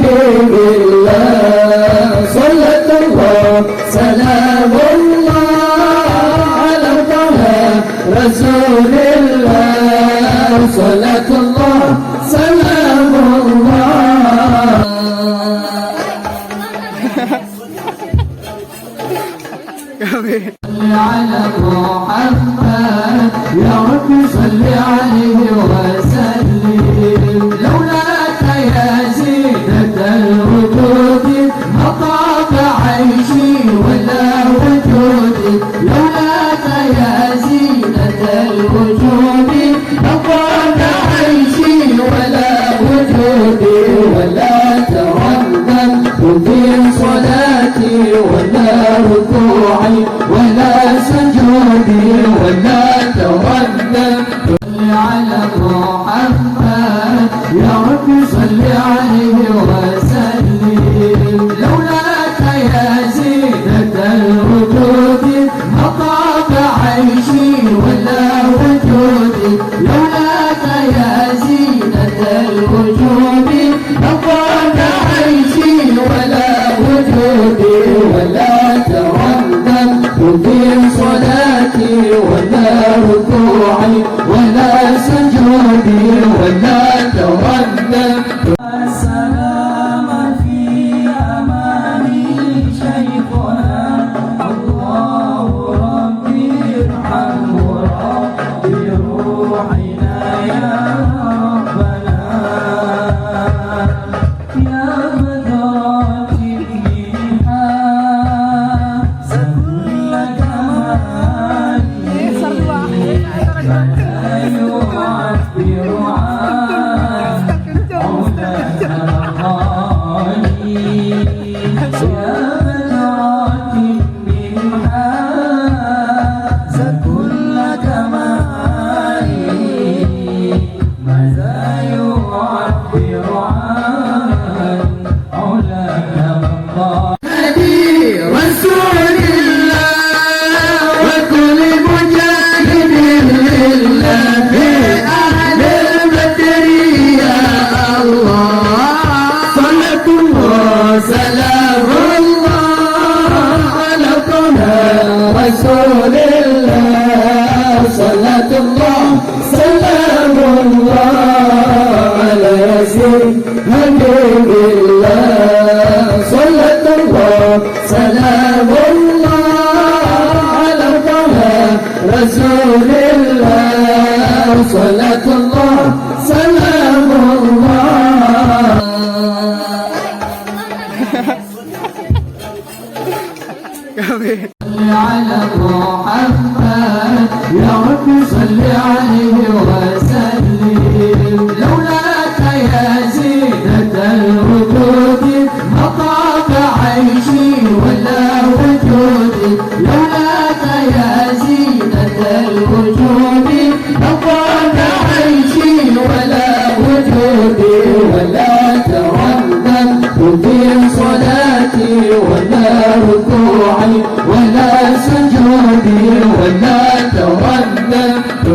حبيب الله صلاة الله سلام الله على طه رسول الله صلاة الله سلام الله على محمد يا رب صل عليه وسلم لولاك يا زينة الوجود ما طاب عيشي ولا وجودي لولاك يا زينة الوجود ما طاب عيشي ولا وجودي ولا ترددت في صلاتي ولا ركوعي ولا سجودي ولا ترددت على محمد يا رب صل عليه وسلم لولاك يا زينة الوجود ما طاب عيشي ولا وجودي لولاك يا زينة الوجود ما طاب عيشي ولا وجودي ولا ترددت في صلاتي ولا ركوعي ولا سجودي ولا ترددت السلام في أماني شيخنا الله ربي ارحمه ربي روحنا يا ربنا يا مدراتي سلام الله على طه رسول الله صلاة الله سلام الله على ياسين حبيب الله صلاة الله سلام الله على طه رسول الله صلاة الله سلام الله على محمد يا رب صل عليه وسلم لولاك يا زينة الوجود ما طاب عيشي ولا وجودي لولاك يا زينة الوجود ما طاب عيشي ولا وجودي ولا ترددت في صلاتي ولا ركوعي